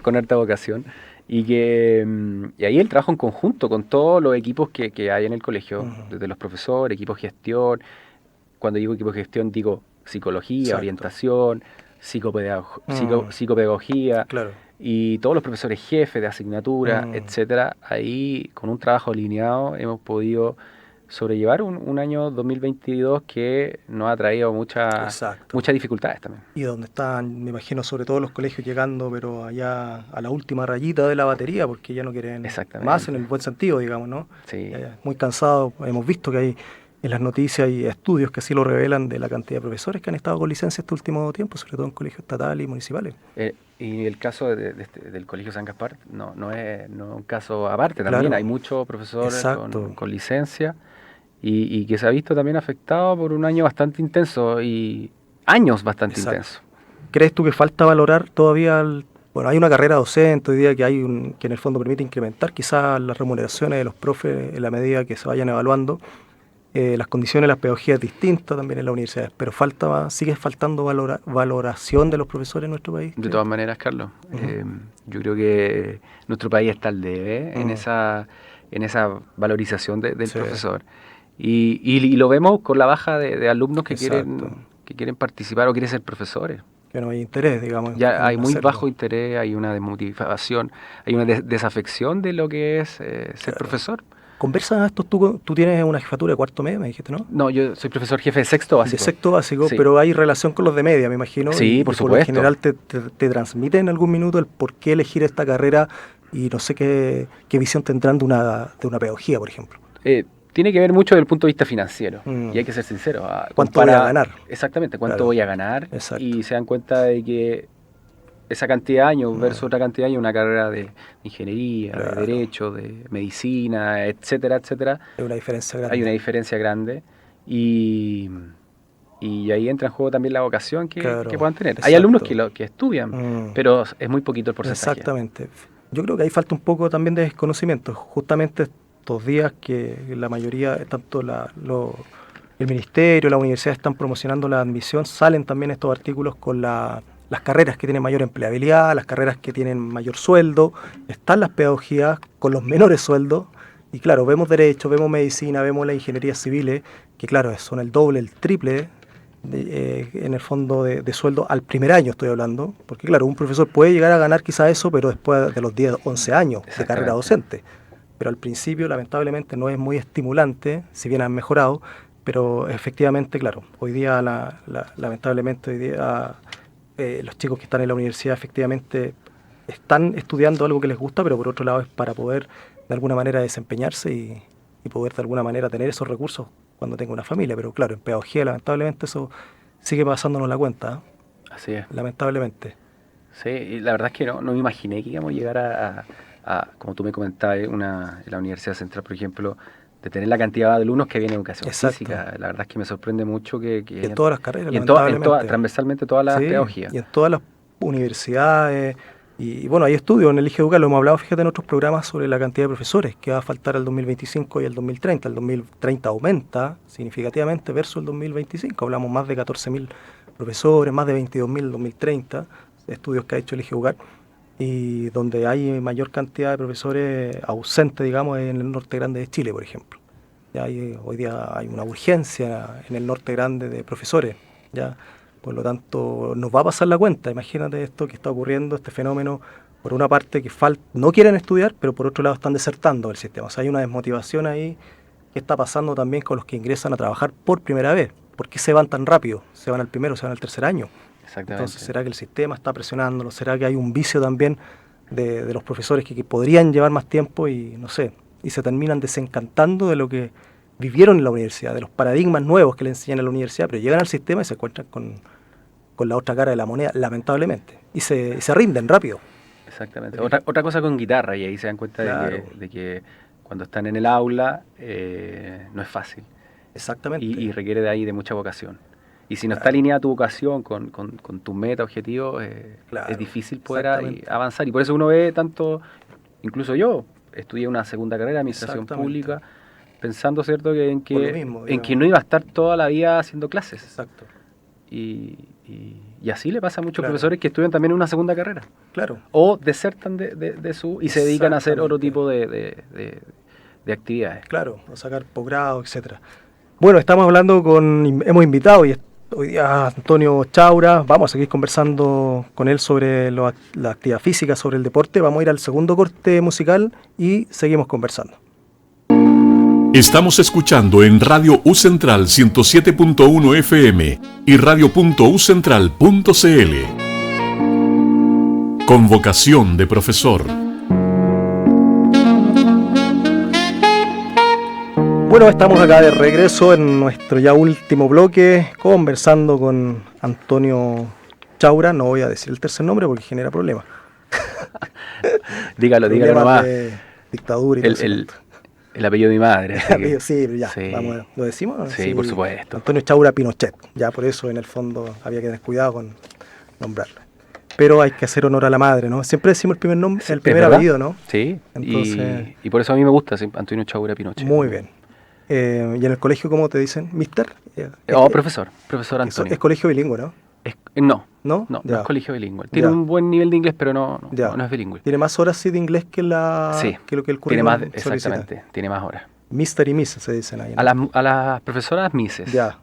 con harta vocación, Y ahí el trabajo en conjunto con todos los equipos que hay en el colegio, desde los profesores, equipos de gestión. Cuando digo equipo de gestión digo psicología, Exacto. orientación, psicopedagogía, Claro. y todos los profesores jefes de asignatura, etcétera. Ahí con un trabajo alineado hemos podido sobrellevar un año 2022 que nos ha traído muchas dificultades también. Y donde están, me imagino, sobre todo los colegios llegando, pero allá a la última rayita de la batería, porque ya no quieren más en el buen sentido, digamos, ¿no? Sí. Muy cansados. Hemos visto que hay en las noticias y estudios que así lo revelan de la cantidad de profesores que han estado con licencia este último tiempo, sobre todo en colegios estatales y municipales. Y el caso del Colegio San Gaspar no es un caso aparte, también Claro. hay muchos profesores con licencia. Y que se ha visto también afectado por un año bastante intenso y años bastante intensos. ¿Crees tú que falta valorar todavía? Bueno, hay una carrera docente hoy día que que en el fondo permite incrementar quizás las remuneraciones de los profes en la medida que se vayan evaluando. Las condiciones de las pedagogías distintas también en las universidades, pero sigue faltando valoración de los profesores en nuestro país. De todas maneras, Carlos, yo creo que nuestro país está al debe en esa valorización del profesor. Y lo vemos con la baja de alumnos que quieren participar o quieren ser profesores. Que no hay interés, digamos. Ya hay muy bajo interés, hay una desmotivación, hay una desafección de lo que es ser profesor. ¿Conversas esto? Tú tienes una jefatura de cuarto medio, me dijiste, ¿no? No, yo soy profesor jefe de sexto básico. De sexto básico, sí. Pero hay relación con los de media, me imagino. Sí, por supuesto. Por lo general te transmite en algún minuto el por qué elegir esta carrera y no sé qué visión tendrán de una pedagogía, por ejemplo. Tiene que ver mucho desde el punto de vista financiero. Y hay que ser sincero. ¿Cuánto voy a ganar? Exactamente, cuánto voy a ganar. Exacto. Y se dan cuenta de que esa cantidad de años versus otra cantidad de años, una carrera de ingeniería, de derecho, de medicina, etcétera, etcétera. Hay una diferencia grande. Hay una diferencia grande. Y ahí entra en juego también la vocación que puedan tener. Hay alumnos que estudian, pero es muy poquito el porcentaje. Exactamente. Yo creo que ahí falta un poco también de desconocimiento. Justamente estos días que la mayoría, tanto el ministerio, la universidad están promocionando la admisión, salen también estos artículos con las carreras que tienen mayor empleabilidad, las carreras que tienen mayor sueldo, están las pedagogías con los menores sueldos, y claro, vemos derecho, vemos medicina, vemos las ingenierías civiles, que claro, son el doble, el triple, en el fondo de sueldo al primer año estoy hablando, porque claro, un profesor puede llegar a ganar quizá eso, pero después de los 10, 11 años de carrera docente. Pero al principio, lamentablemente, no es muy estimulante, si bien han mejorado, pero efectivamente, claro, hoy día, lamentablemente, hoy día los chicos que están en la universidad efectivamente están estudiando algo que les gusta, pero por otro lado es para poder de alguna manera desempeñarse y poder de alguna manera tener esos recursos cuando tenga una familia. Pero claro, en pedagogía lamentablemente eso sigue pasándonos la cuenta. Así es. Lamentablemente. Sí, y la verdad es que no me imaginé que íbamos a llegar a como tú me comentabas, en la Universidad Central, por ejemplo, de tener la cantidad de alumnos que viene en educación física. La verdad es que me sorprende mucho que y en todas las carreras, y transversalmente todas las pedagogías. Y en todas las universidades. Y bueno, hay estudios en el IGEDUCA, lo hemos hablado, fíjate, en otros programas sobre la cantidad de profesores que va a faltar al 2025 y al 2030. El 2030 aumenta significativamente versus el 2025. Hablamos más de 14.000 profesores, más de 22.000 en el 2030, estudios que ha hecho el IGEDUCA, y donde hay mayor cantidad de profesores ausentes, digamos, en el norte grande de Chile, por ejemplo. Ya hoy día hay una urgencia en el norte grande de profesores, ya. Por lo tanto, nos va a pasar la cuenta. Imagínate esto que está ocurriendo, este fenómeno, por una parte que no quieren estudiar, pero por otro lado están desertando del sistema. O sea, hay una desmotivación ahí que está pasando también con los que ingresan a trabajar por primera vez. ¿Por qué se van tan rápido? ¿Se van al primero, se van al tercer año? Exactamente. Entonces, ¿será que el sistema está presionándolos? ¿Será que hay un vicio también de los profesores que podrían llevar más tiempo y no sé, y se terminan desencantando de lo que vivieron en la universidad, de los paradigmas nuevos que le enseñan en la universidad, pero llegan al sistema y se encuentran con la otra cara de la moneda, lamentablemente, y se rinden rápido. Exactamente. Otra cosa con guitarra, y ahí se dan cuenta de que cuando están en el aula no es fácil. Exactamente. Y requiere de ahí de mucha vocación. Y si no está alineada tu vocación con tu meta, objetivo, es difícil poder avanzar. Y por eso uno ve tanto, incluso yo estudié una segunda carrera, administración pública, pensando, ¿cierto?, en que no iba a estar toda la vida haciendo clases. Exacto. Y Y así le pasa a muchos Claro. profesores que estudian también una segunda carrera. Claro. O desertan de su y se dedican a hacer otro tipo de actividades. Claro, a sacar posgrado, etcétera. Bueno, hemos invitado hoy día a Antonio Chaura. Vamos a seguir conversando con él sobre la actividad física, sobre el deporte. Vamos a ir al segundo corte musical y seguimos conversando. Estamos escuchando en Radio U Central 107.1 FM y radio.ucentral.cl. Con vocación de profesor. Bueno, estamos acá de regreso en nuestro ya último bloque, conversando con Antonio Chaura. No voy a decir el tercer nombre porque genera problemas. Dígalo Problemas nomás. de dictadura y todo eso. El apellido de mi madre. así que- Sí, ya, Sí. vamos, ¿lo decimos? Sí, por supuesto. Antonio Chaura Pinochet, ya por eso en el fondo había que tener cuidado con nombrarlo. Pero hay que hacer honor a la madre, ¿no? Siempre decimos el primer nombre, el ¿Es primer verdad? apellido, ¿no? Sí, Entonces- y por eso a mí me gusta Antonio Chaura Pinochet. Muy bien. ¿Y en el colegio cómo te dicen? ¿Mister? Profesor Antonio. Es colegio bilingüe, ¿no? No, ¿No? no Ya. es colegio bilingüe. Tiene Ya. un buen nivel de inglés, pero no Ya. es bilingüe. Tiene más horas sí de inglés que Sí, lo que el tiene currículum más, solicita. exactamente, tiene más horas. Mister y Miss se dicen ahí, ¿no? A las profesoras Mises. Ya,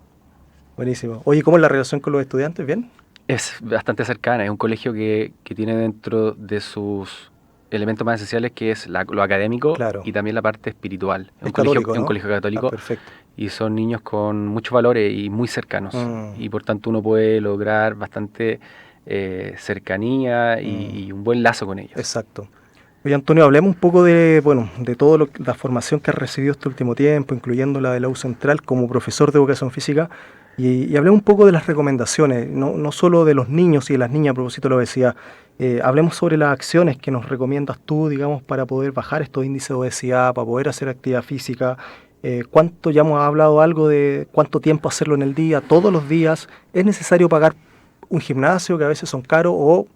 buenísimo. Oye, ¿cómo es la relación con los estudiantes? ¿Bien? Es bastante cercana, es un colegio que tiene dentro de sus elementos más esenciales que es lo académico Claro. y también la parte espiritual. Es católico, Es un ¿no? colegio católico Ah, perfecto. y son niños con muchos valores y muy cercanos. Mm. Y por tanto uno puede lograr bastante cercanía y un buen lazo con ellos. Exacto. Oye, Antonio, hablemos un poco de toda la formación que has recibido este último tiempo, incluyendo la de la U Central como profesor de educación física, y hablemos un poco de las recomendaciones, no solo de los niños y de las niñas a propósito de la obesidad. Hablemos sobre las acciones que nos recomiendas tú, digamos, para poder bajar estos índices de obesidad, para poder hacer actividad física. ¿Cuánto ya hemos hablado algo de cuánto tiempo hacerlo en el día, todos los días? ¿Es necesario pagar un gimnasio que a veces son caros o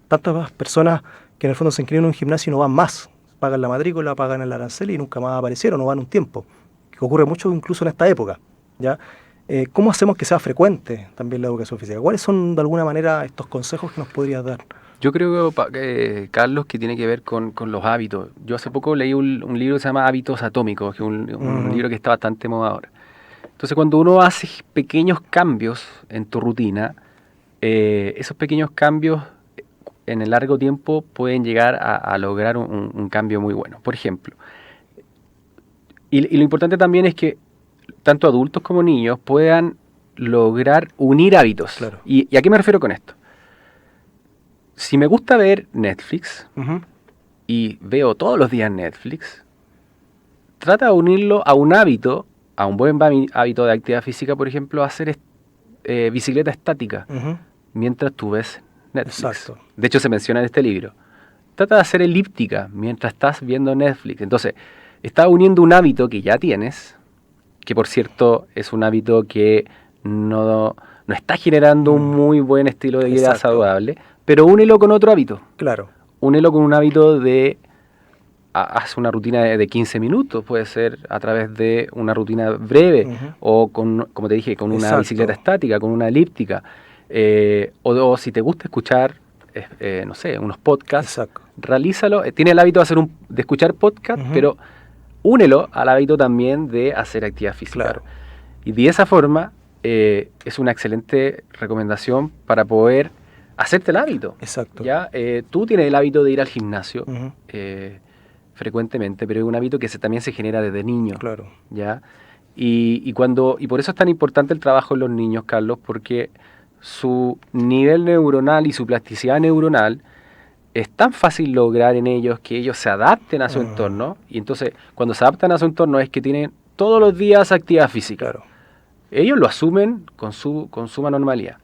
tantas personas que en el fondo se inscriben en un gimnasio y no van más? Pagan la matrícula, pagan el arancel y nunca más aparecieron, no van un tiempo. Que ocurre mucho incluso en esta época, ¿ya? ¿Cómo hacemos que sea frecuente también la educación física? ¿Cuáles son de alguna manera estos consejos que nos podrías dar? Yo creo, Carlos, que tiene que ver con los hábitos. Yo hace poco leí un libro que se llama Hábitos Atómicos, que es un libro que está bastante de moda ahora. Entonces, cuando uno hace pequeños cambios en tu rutina, esos pequeños cambios en el largo tiempo pueden llegar a lograr un cambio muy bueno. Por ejemplo, y lo importante también es que tanto adultos como niños puedan lograr unir hábitos. Claro. ¿Y a qué me refiero con esto? Si me gusta ver Netflix y veo todos los días Netflix, trata de unirlo a un hábito, a un buen hábito de actividad física, por ejemplo, hacer bicicleta estática mientras tú ves Netflix. Exacto. De hecho, se menciona en este libro. Trata de hacer elíptica mientras estás viendo Netflix. Entonces, estás uniendo un hábito que ya tienes, que por cierto es un hábito que no está generando un muy buen estilo de vida Exacto. saludable, pero únelo con otro hábito. Claro. Únelo con un hábito de haz una rutina de 15 minutos, puede ser a través de una rutina breve o con, como te dije, con una Exacto. bicicleta estática, con una elíptica, o si te gusta escuchar, no sé, unos podcasts, Exacto. realízalo. Tiene el hábito de escuchar podcast, pero únelo al hábito también de hacer actividad física. Claro. Y de esa forma es una excelente recomendación para poder hacerte el hábito. Exacto. ¿Ya? Tú tienes el hábito de ir al gimnasio Ujú. frecuentemente, pero es un hábito que también se genera desde niño. Claro. ¿Ya? Y por eso es tan importante el trabajo en los niños, Carlos, porque su nivel neuronal y su plasticidad neuronal es tan fácil lograr en ellos que ellos se adapten a su entorno. Y entonces, cuando se adaptan a su entorno es que tienen todos los días actividad física. Claro. Ellos lo asumen con suma normalidad.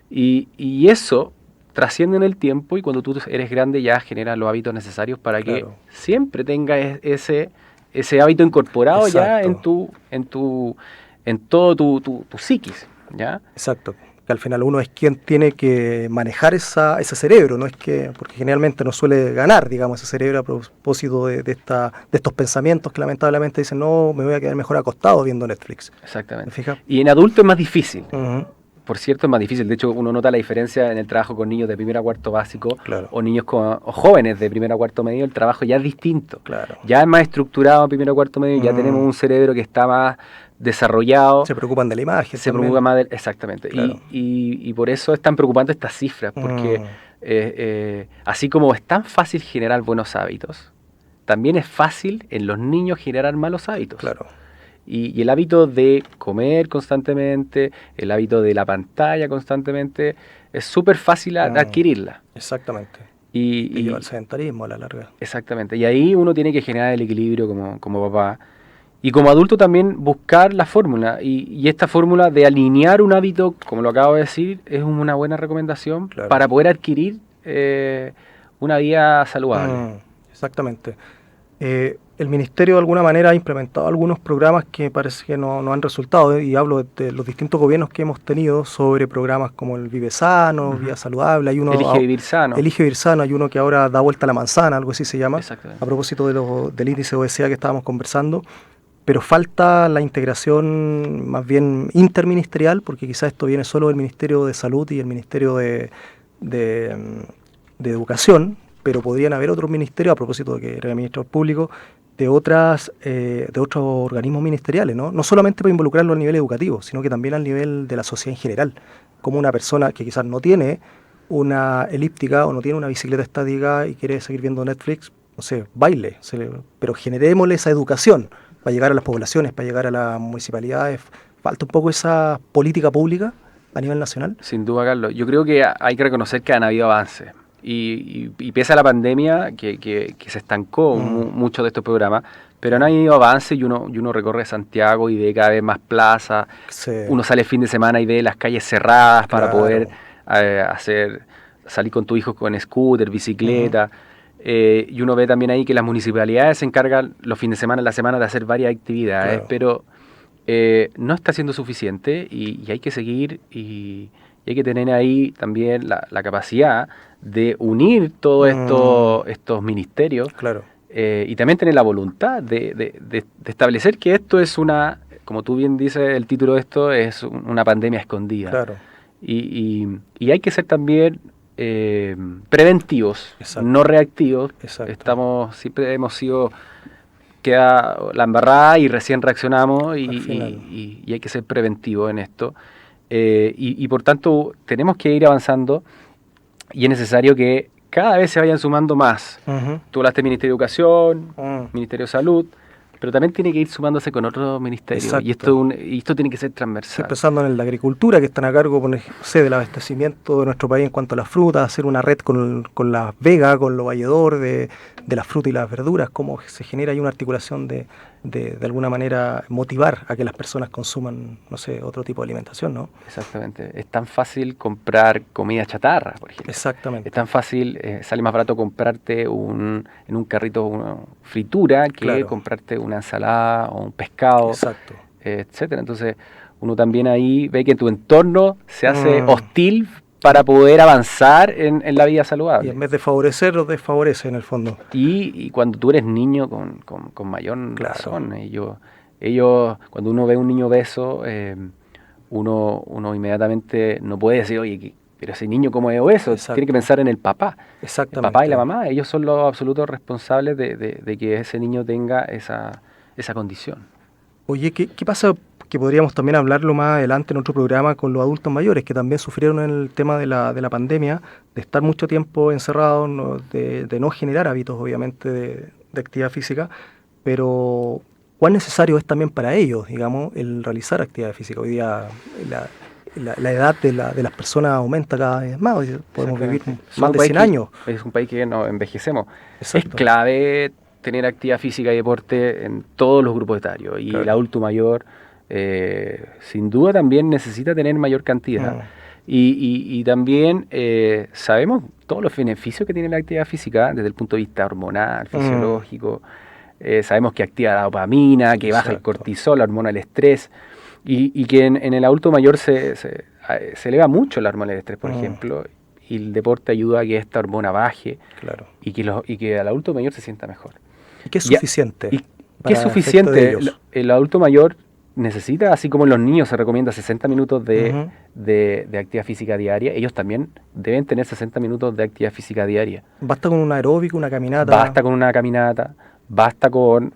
Y eso trasciende en el tiempo y cuando tú eres grande ya generas los hábitos necesarios para que Claro. siempre tengas ese hábito incorporado ya Exacto. en todo tu psiquis, ¿ya? Exacto. Que al final uno es quien tiene que manejar ese cerebro, no es que, porque generalmente no suele ganar, digamos, ese cerebro a propósito de estos pensamientos que lamentablemente dicen, no, me voy a quedar mejor acostado viendo Netflix. ¿Me Exactamente. fijas? Y en adulto es más difícil. Ujú. por cierto, es más difícil. De hecho, uno nota la diferencia en el trabajo con niños de primero a cuarto básico o niños o jóvenes de primero a cuarto medio. El trabajo ya es distinto. Claro. Ya es más estructurado en primero a cuarto medio. Ya tenemos un cerebro que está más desarrollado. Se preocupan de la imagen. Se preocupan más exactamente. Claro. Y por eso es tan preocupante estas cifras, porque así como es tan fácil generar buenos hábitos, también es fácil en los niños generar malos hábitos. Claro. Y el hábito de comer constantemente, el hábito de la pantalla constantemente, es súper fácil adquirirla. Exactamente. Y lleva al sedentarismo a la larga. Exactamente. Y ahí uno tiene que generar el equilibrio como papá. Y como adulto también buscar la fórmula. Y esta fórmula de alinear un hábito, como lo acabo de decir, es una buena recomendación para poder adquirir una vida saludable. Exactamente. El Ministerio de alguna manera ha implementado algunos programas que parece que no han resultado, y hablo de los distintos gobiernos que hemos tenido sobre programas como el Vive Sano, Vida Saludable. Hay uno, Elige Vivir Sano. Elige Vivir Sano, hay uno que ahora da vuelta a la manzana, algo así se llama, a propósito del índice de obesidad que estábamos conversando. Pero falta la integración más bien interministerial, porque quizás esto viene solo del Ministerio de Salud y el Ministerio de Educación, pero podrían haber otros ministerios, a propósito de que era el ministro público, de otros organismos ministeriales, no solamente para involucrarlo a nivel educativo, sino que también al nivel de la sociedad en general, como una persona que quizás no tiene una elíptica o no tiene una bicicleta estática y quiere seguir viendo Netflix, no sé, baile, pero generémosle esa educación para llegar a las poblaciones, para llegar a las municipalidades. Falta un poco esa política pública a nivel nacional. Sin duda, Carlos. Yo creo que hay que reconocer que han habido avances. Y pese a la pandemia, que se estancó mucho de estos programas, pero han habido avances y uno recorre Santiago y ve cada vez más plazas. Sí. Uno sale el fin de semana y ve las calles cerradas para poder salir con tu hijo con scooter, bicicleta. Y uno ve también ahí que las municipalidades se encargan los fines de semana, en la semana, de hacer varias actividades, pero no está siendo suficiente y hay que seguir y hay que tener ahí también la capacidad de unir todos estos ministerios y también tener la voluntad de establecer que esto es como tú bien dices, el título de esto es una pandemia escondida. Claro. Y hay que ser también preventivos, no reactivos. Siempre hemos sido queda la embarrada y recién reaccionamos y hay que ser preventivos en esto. Y por tanto tenemos que ir avanzando y es necesario que cada vez se vayan sumando más. Tú hablaste del Ministerio de Educación, Ministerio de Salud, pero también tiene que ir sumándose con otros ministerios. Y esto tiene que ser transversal. Empezando en la agricultura, que están a cargo del abastecimiento de nuestro país en cuanto a las frutas, hacer una red con la Vega, con lo valledor de las frutas y las verduras, cómo se genera ahí una articulación de alguna manera motivar a que las personas consuman, no sé, otro tipo de alimentación, ¿no? Exactamente. Es tan fácil comprar comida chatarra, por ejemplo. Exactamente. Es tan fácil, sale más barato comprarte en un carrito una fritura que comprarte una ensalada o un pescado, etcétera. Entonces, uno también ahí ve que tu entorno se hace hostil para poder avanzar en la vida saludable. Y en vez de favorecer, los desfavorece en el fondo. Y cuando tú eres niño, con mayor razón. Ellos, cuando uno ve a un niño obeso, uno inmediatamente no puede decir, oye, pero ese niño cómo es obeso. Tiene que pensar en el papá. Exactamente. El papá y la mamá, ellos son los absolutos responsables de que ese niño tenga esa condición. Oye, ¿qué pasa? Que podríamos también hablarlo más adelante en otro programa con los adultos mayores, que también sufrieron el tema de la pandemia, de estar mucho tiempo encerrados, de no generar hábitos, obviamente, de actividad física, pero cuán necesario es también para ellos, digamos, el realizar actividad física. Hoy día la edad de las personas aumenta cada vez más, hoy podemos vivir más de 100 años. Es un país que nos envejecemos. Exacto. Es clave tener actividad física y deporte en todos los grupos etarios, y el adulto mayor sin duda también necesita tener mayor cantidad. Y también sabemos todos los beneficios que tiene la actividad física desde el punto de vista hormonal, fisiológico. Sabemos que activa la dopamina, que baja el cortisol, la hormona del estrés, y que en el adulto mayor se eleva mucho la hormona del estrés, por ejemplo, y el deporte ayuda a que esta hormona baje y que el adulto mayor se sienta mejor. ¿Y qué es suficiente? ¿Qué es suficiente? El adulto mayor necesita, así como en los niños se recomienda 60 minutos de actividad física diaria, ellos también deben tener 60 minutos de actividad física diaria. Basta con un aeróbico, una caminata. Basta con una caminata, basta con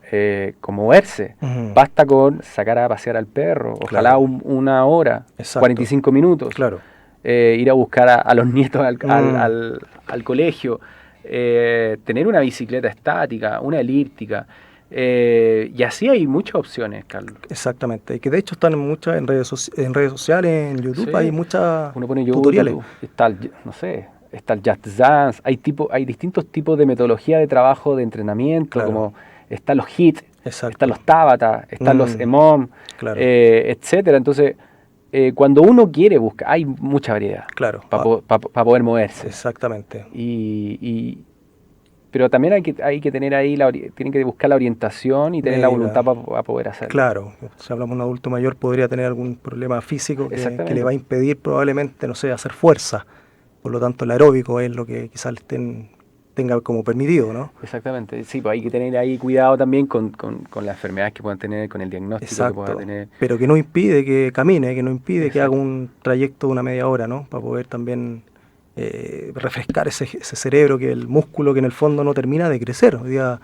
moverse, basta con sacar a pasear al perro, ojalá una hora, Exacto. 45 minutos, Claro. Ir a buscar a los nietos al colegio, tener una bicicleta estática, una elíptica. Y así hay muchas opciones, Carlos. Exactamente, y que de hecho están muchas en redes sociales, en YouTube, Sí. hay muchas Uno pone YouTube, tutoriales. está el Just Dance, hay distintos tipos de metodología de trabajo, de entrenamiento, Claro. como están los HIIT, Exacto. están los Tabata, están los EMOM, Claro. etcétera. Entonces, cuando uno quiere buscar, hay mucha variedad Claro. para poder moverse. Exactamente. Pero también hay que tener ahí, tienen que buscar la orientación y tener la voluntad para poder hacerlo. Claro, si hablamos de un adulto mayor podría tener algún problema físico que le va a impedir probablemente, no sé, hacer fuerza. Por lo tanto, el aeróbico es lo que quizás tenga como permitido, ¿no? Exactamente, sí, pues hay que tener ahí cuidado también con las enfermedades que puedan tener, con el diagnóstico Exacto, que pueda tener. pero que no impide que camine, que no impide que Exacto. haga un trayecto de una media hora, ¿no? Para poder también refrescar ese cerebro, que el músculo que en el fondo no termina de crecer. Hoy día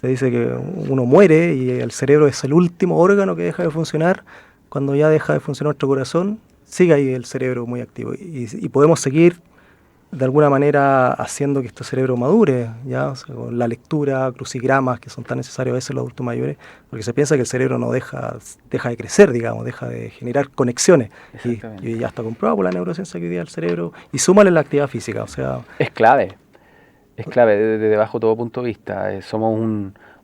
se dice que uno muere y el cerebro es el último órgano que deja de funcionar. Cuando ya deja de funcionar nuestro corazón, sigue ahí el cerebro muy activo y podemos seguir de alguna manera haciendo que este cerebro madure, ¿ya? O sea, con la lectura, crucigramas que son tan necesarios a veces en los adultos mayores, porque se piensa que el cerebro no deja de crecer, digamos, deja de generar conexiones. Y ya está comprobado por la neurociencia que hoy día el cerebro, y súmale la actividad física, o sea... Es clave desde bajo todo punto de vista. Somos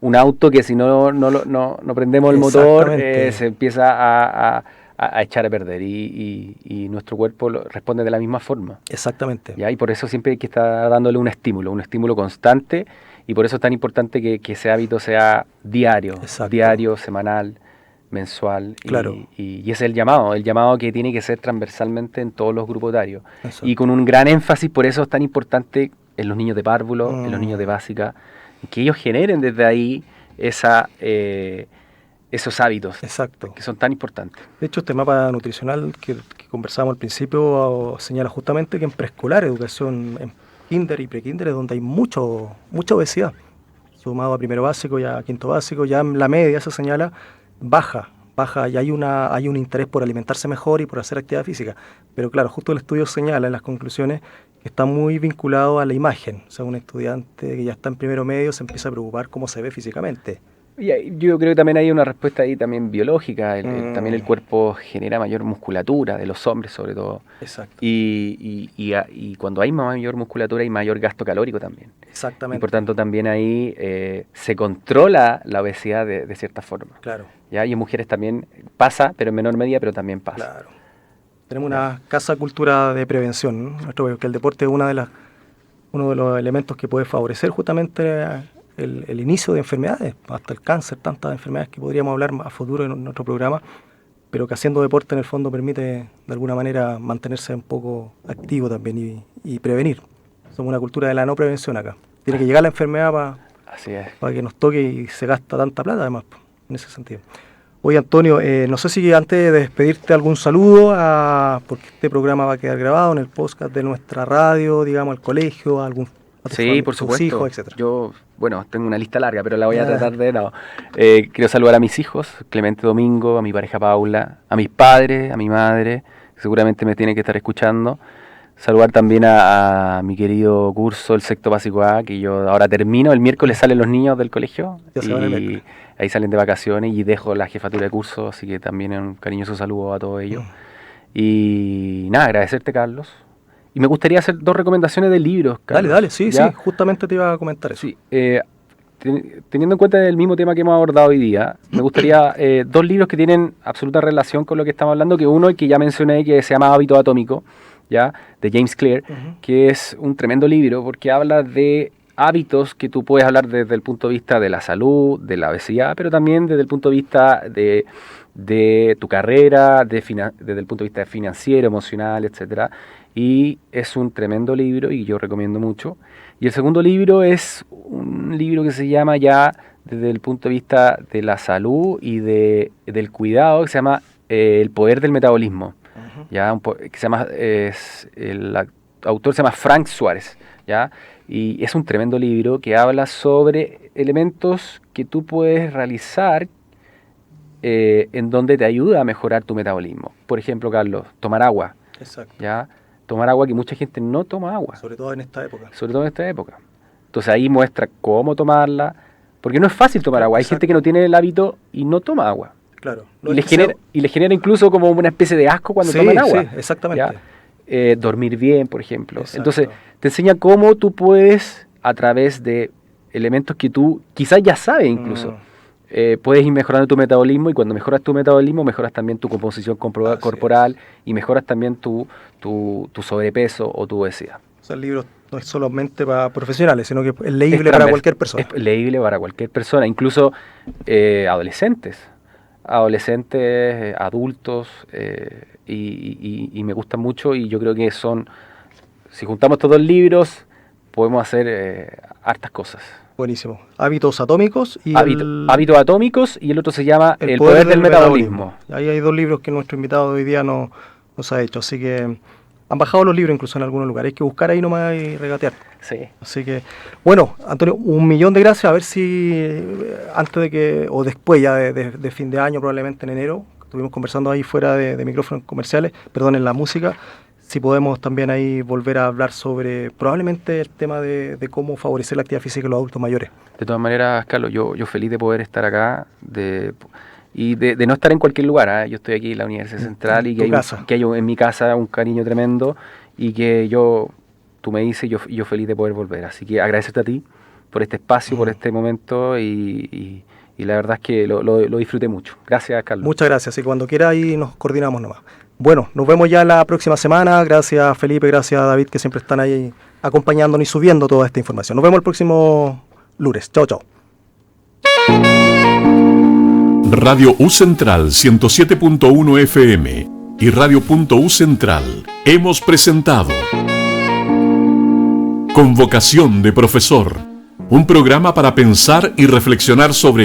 un auto que si no prendemos el motor, se empieza a echar a perder y nuestro cuerpo responde de la misma forma. Exactamente. ¿Ya? Y por eso siempre hay que estar dándole un estímulo constante, y por eso es tan importante que ese hábito sea diario, semanal, mensual. Claro. Y ese es el llamado que tiene que ser transversalmente en todos los grupos etarios. Exacto. Y con un gran énfasis, por eso es tan importante en los niños de párvulo, en los niños de básica, que ellos generen desde ahí esos hábitos. Exacto. Que son tan importantes. De hecho, este mapa nutricional que conversábamos al principio señala justamente que en preescolar, educación en kinder y prekinder, es donde hay mucha obesidad. Sumado a primero básico y a quinto básico, ya en la media se señala baja y hay un interés por alimentarse mejor y por hacer actividad física. Pero claro, justo el estudio señala en las conclusiones que está muy vinculado a la imagen. O sea, un estudiante que ya está en primero medio se empieza a preocupar cómo se ve físicamente. Y yo creo que también hay una respuesta ahí también biológica. También el cuerpo genera mayor musculatura, de los hombres sobre todo. Exacto. Y cuando hay mayor musculatura hay mayor gasto calórico también. Exactamente. Y por tanto también ahí se controla la obesidad de cierta forma. Claro. ¿Ya? Y en mujeres también pasa, pero en menor medida, pero también pasa. Claro. Tenemos una casa cultura de prevención, ¿no? Porque el deporte es uno de los elementos que puede favorecer justamente el inicio de enfermedades, hasta el cáncer, tantas enfermedades que podríamos hablar a futuro en nuestro programa, pero que haciendo deporte en el fondo permite de alguna manera mantenerse un poco activo también y prevenir. Somos una cultura de la no prevención acá. Tiene que llegar la enfermedad para que nos toque, y se gasta tanta plata además, en ese sentido. Oye, Antonio, no sé si antes de despedirte algún saludo, porque este programa va a quedar grabado en el podcast de nuestra radio, digamos, al colegio, a Sí, por supuesto. hijos, etcétera. Yo, tengo una lista larga, pero la voy a tratar de... No. Quiero saludar a mis hijos, Clemente Domingo, a mi pareja Paula, a mis padres, a mi madre, que seguramente me tiene que estar escuchando. Saludar también a mi querido curso, el sexto básico A, que yo ahora termino. El miércoles salen los niños del colegio y ahí salen de vacaciones y dejo la jefatura de curso, así que también un cariñoso saludo a todos ellos. Y nada, agradecerte, Carlos. Y me gustaría hacer 2 recomendaciones de libros, Carlos. Dale, sí, justamente te iba a comentar eso. Sí, teniendo en cuenta el mismo tema que hemos abordado hoy día, me gustaría 2 libros que tienen absoluta relación con lo que estamos hablando, que uno, que ya mencioné, que se llama Hábito Atómico, ¿ya? De James Clear, que es un tremendo libro porque habla de hábitos que tú puedes hablar desde el punto de vista de la salud, de la obesidad, pero también desde el punto de vista de tu carrera, desde el punto de vista financiero, emocional, etcétera. y es un tremendo libro y yo recomiendo mucho. Y el segundo libro es un libro que se llama ya desde el punto de vista de la salud y del cuidado, que se llama El poder del metabolismo. ¿Ya? Que se llama, el autor se llama Frank Suárez, ¿ya? Y es un tremendo libro que habla sobre elementos que tú puedes realizar en donde te ayuda a mejorar tu metabolismo. Por ejemplo, Carlos, tomar agua. Exacto. ¿Ya? Tomar agua, que mucha gente no toma agua. Sobre todo en esta época. Sobre todo en esta época. Entonces ahí muestra cómo tomarla, porque no es fácil tomar agua. Hay Exacto. gente que no tiene el hábito y no toma agua. Claro. Y le genera incluso como una especie de asco cuando toman agua. Sí, exactamente. Dormir bien, por ejemplo. Exacto. Entonces, te enseña cómo tú puedes, a través de elementos que tú quizás ya sabes incluso, puedes ir mejorando tu metabolismo, y cuando mejoras tu metabolismo, mejoras también tu composición corporal y mejoras también tu sobrepeso o tu obesidad. O sea, el libro no es solamente para profesionales, sino que es leíble para cualquier persona. Es leíble para cualquier persona, incluso adolescentes, adultos, y me gustan mucho, y yo creo que si juntamos estos dos libros, podemos hacer hartas cosas. Buenísimo. Hábitos atómicos y Hábitos atómicos, y el otro se llama El poder del metabolismo. Ahí hay dos libros que nuestro invitado de hoy día nos ha hecho, así que han bajado los libros incluso en algunos lugares. Hay que buscar ahí nomás y regatear. Sí. Así que, bueno, Antonio, 1.000.000 de gracias. A ver si antes de que, o después ya de fin de año, probablemente en enero, estuvimos conversando ahí fuera de micrófonos comerciales, perdón, en la música, si podemos también ahí volver a hablar sobre probablemente el tema de cómo favorecer la actividad física en los adultos mayores. De todas maneras, Carlos, yo feliz de poder estar acá, y de no estar en cualquier lugar. Yo estoy aquí en la Universidad Central, y que hay en mi casa un cariño tremendo, y que tú me dices, yo feliz de poder volver. Así que agradecerte a ti por este espacio, por este momento, y la verdad es que lo disfruté mucho. Gracias, Carlos. Muchas gracias, y cuando quiera ahí nos coordinamos nomás. Bueno, nos vemos ya la próxima semana. Gracias, Felipe, gracias, David, que siempre están ahí acompañándonos y subiendo toda esta información. Nos vemos el próximo lunes. Chao, chao. Radio U Central 107.1 FM y Radio.U Central hemos presentado Con vocación de profesor, un programa para pensar y reflexionar sobre